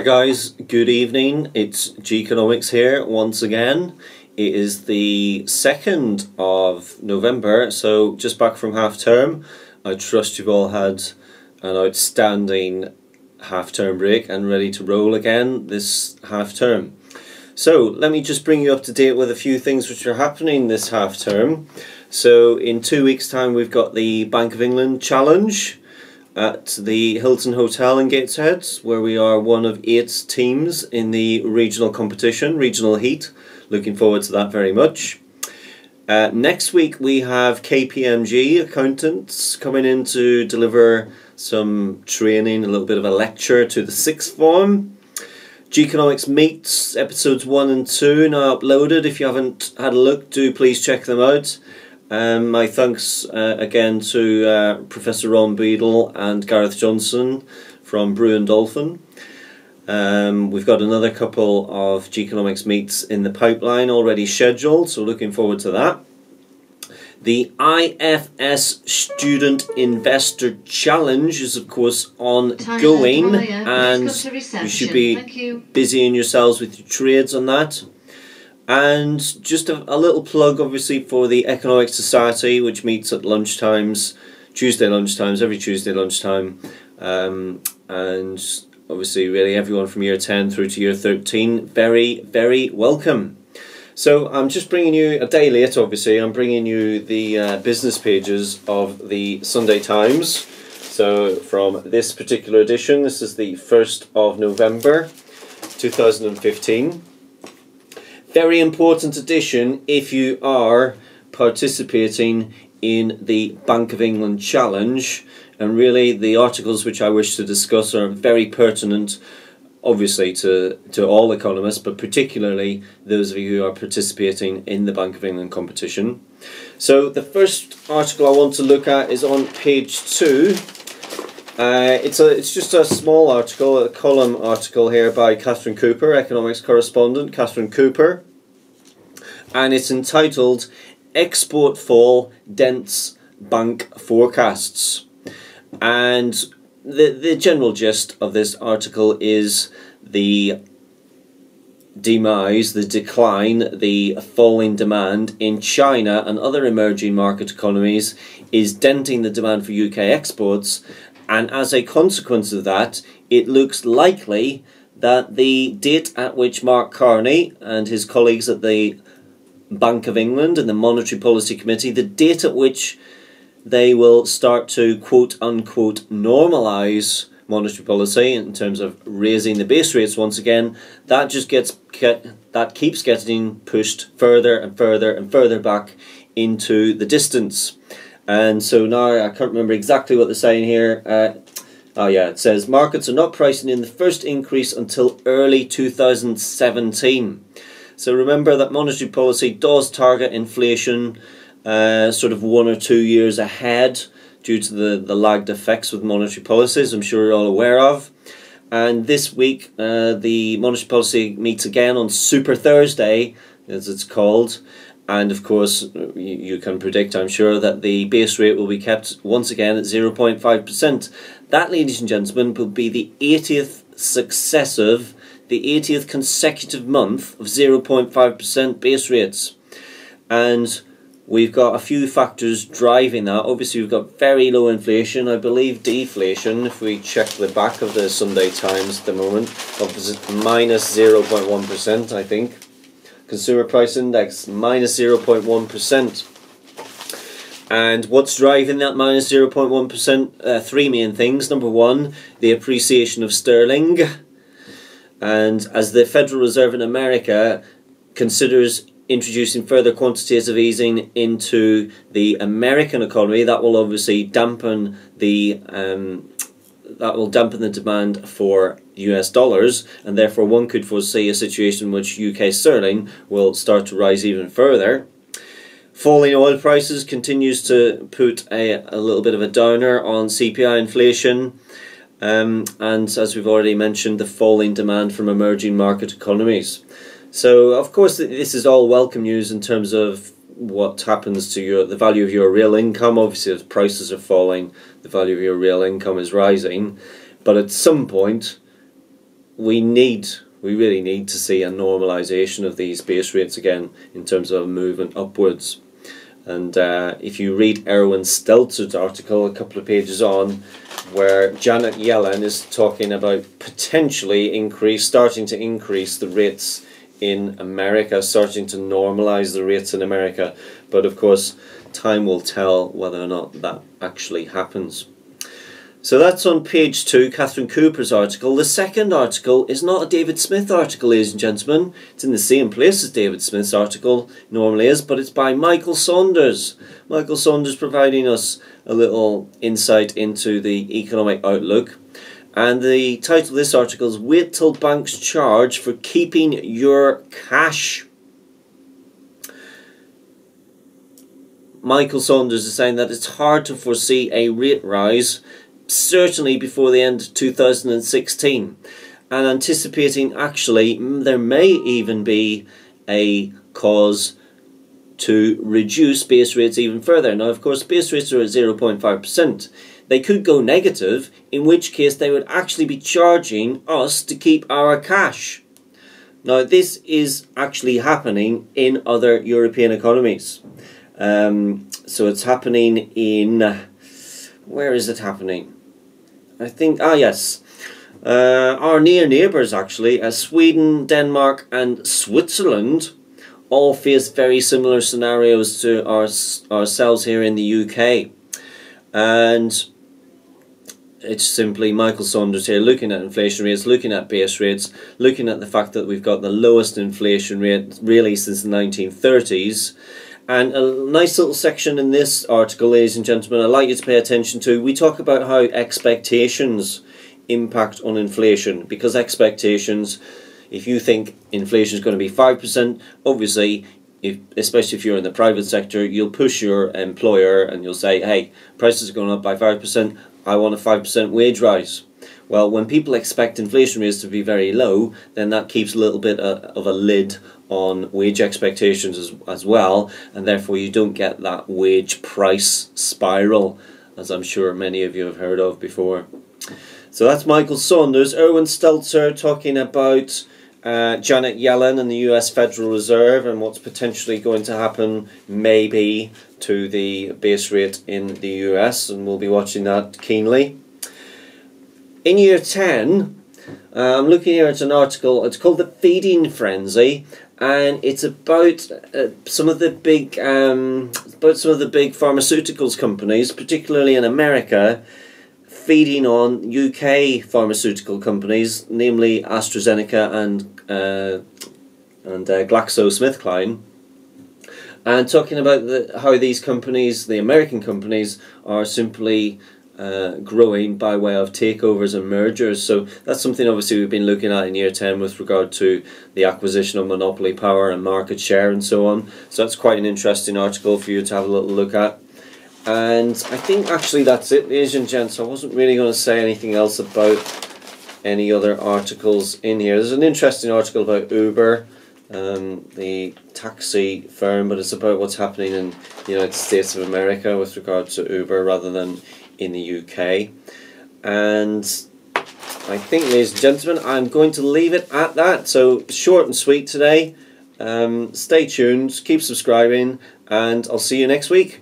Hi guys, good evening. It's G-Economics here once again. It is the 2nd of November, so just back from half term. I trust you've all had an outstanding half term break and ready to roll again this half term. So let me just bring you up to date with a few things which are happening this half term. So in 2 weeks' time we've got the Bank of England Challenge at the Hilton Hotel in Gateshead, where we are one of 8 teams in the regional competition, regional heat. Looking forward to that very much. Next week we have KPMG accountants coming in to deliver some training, a little bit of a lecture to the 6th form. G-Economics Meets episodes 1 and 2 now uploaded. If you haven't had a look, do please check them out. My thanks again to Professor Ron Beadle and Gareth Johnson from Brew and Dolphin. We've got another couple of G-Economics meets in the pipeline already scheduled, so looking forward to that. The IFS Student Investor Challenge is of course ongoing, and you should be busying yourselves with your trades on that. And just a little plug obviously for the Economic Society, which meets at lunchtimes, Tuesday lunchtimes, every Tuesday lunchtime, and obviously really everyone from year 10 through to year 13, very, very welcome. So I'm just bringing you, a day late obviously, I'm bringing you the business pages of the Sunday Times. So from this particular edition, this is the 1st of November 2015. Very important edition if you are participating in the Bank of England Challenge, and really the articles which I wish to discuss are very pertinent obviously to all economists, but particularly those of you who are participating in the Bank of England competition. So the first article I want to look at is on page 2. It's just a small article, a column article here by Catherine Cooper, economics correspondent Catherine Cooper, and it's entitled "Export Fall Dents Bank Forecasts." And the general gist of this article is the demise, the decline, the falling demand in China and other emerging market economies is denting the demand for UK exports. And as a consequence of that, it looks likely that the date at which Mark Carney and his colleagues at the Bank of England and the Monetary Policy Committee, the date at which they will start to quote-unquote normalise monetary policy in terms of raising the base rates once again, that just keeps getting pushed further and further and further back into the distance. And so now I can't remember exactly what they're saying here. Oh yeah, it says markets are not pricing in the first increase until early 2017. So remember that monetary policy does target inflation sort of 1 or 2 years ahead due to the lagged effects with monetary policies, I'm sure you're all aware of. And this week the monetary policy meets again on Super Thursday, as it's called. And of course, you can predict, I'm sure, that the base rate will be kept once again at 0.5%. That, ladies and gentlemen, will be the 80th consecutive month of 0.5% base rates. And we've got a few factors driving that. Obviously, we've got very low inflation, I believe deflation, if we check the back of the Sunday Times at the moment, opposite minus 0.1%, I think. Consumer Price Index, minus 0.1%. And what's driving that minus 0.1%? 3 main things. Number one, the appreciation of sterling. And as the Federal Reserve in America considers introducing further quantitative easing into the American economy, that will obviously dampen the demand for US dollars, and therefore one could foresee a situation in which UK sterling will start to rise even further. Falling oil prices continues to put a little bit of a downer on CPI inflation, and as we've already mentioned, the falling demand from emerging market economies. So of course this is all welcome news in terms of what happens to the value of your real income. Obviously as prices are falling, the value of your real income is rising, but at some point we really need to see a normalisation of these base rates again in terms of movement upwards. And if you read Erwin Stelzer's article a couple of pages on, where Janet Yellen is talking about potentially starting to increase the rates in America, starting to normalise the rates in America. But of course, time will tell whether or not that actually happens. So that's on page 2, Catherine Cooper's article. The second article is not a David Smith article, ladies and gentlemen. It's in the same place as David Smith's article normally is, but it's by Michael Saunders. Michael Saunders providing us a little insight into the economic outlook. And the title of this article is "Wait Till Banks Charge for Keeping Your Cash." Michael Saunders is saying that it's hard to foresee a rate rise, certainly before the end of 2016, and anticipating actually there may even be a cause to reduce base rates even further. Now, of course, base rates are at 0.5%. They could go negative, in which case they would actually be charging us to keep our cash. Now, this is actually happening in other European economies. So it's happening in... where is it happening? I think, yes, our near neighbours actually, Sweden, Denmark and Switzerland, all face very similar scenarios to ourselves here in the UK. And it's simply Michael Saunders here looking at inflation rates, looking at base rates, looking at the fact that we've got the lowest inflation rate really since the 1930s. And a nice little section in this article, ladies and gentlemen, I'd like you to pay attention to. We talk about how expectations impact on inflation, because expectations, if you think inflation is going to be 5%, obviously, especially if you're in the private sector, you'll push your employer and you'll say, hey, prices are going up by 5%, I want a 5% wage rise. Well, when people expect inflation rates to be very low, then that keeps a little bit of a lid on wage expectations as well, and therefore you don't get that wage price spiral, as I'm sure many of you have heard of before. So that's Michael Saunders. Erwin Stelzer talking about Janet Yellen and the US Federal Reserve and what's potentially going to happen maybe to the base rate in the US, and we'll be watching that keenly. In year 10, I'm looking here at an article. It's called "The Feeding Frenzy," and it's about some of the big pharmaceuticals companies, particularly in America, feeding on UK pharmaceutical companies, namely AstraZeneca and GlaxoSmithKline, and talking about how these companies, the American companies, are simply growing by way of takeovers and mergers. So that's something obviously we've been looking at in year 10 with regard to the acquisition of monopoly power and market share and so on. So that's quite an interesting article for you to have a little look at. And I think actually that's it, ladies and gents. I wasn't really going to say anything else about any other articles in here. There's an interesting article about Uber, the taxi firm, but it's about what's happening in the United States of America with regard to Uber rather than in the UK. And I think, ladies and gentlemen, I'm going to leave it at that. So short and sweet today. Stay tuned, keep subscribing, and I'll see you next week.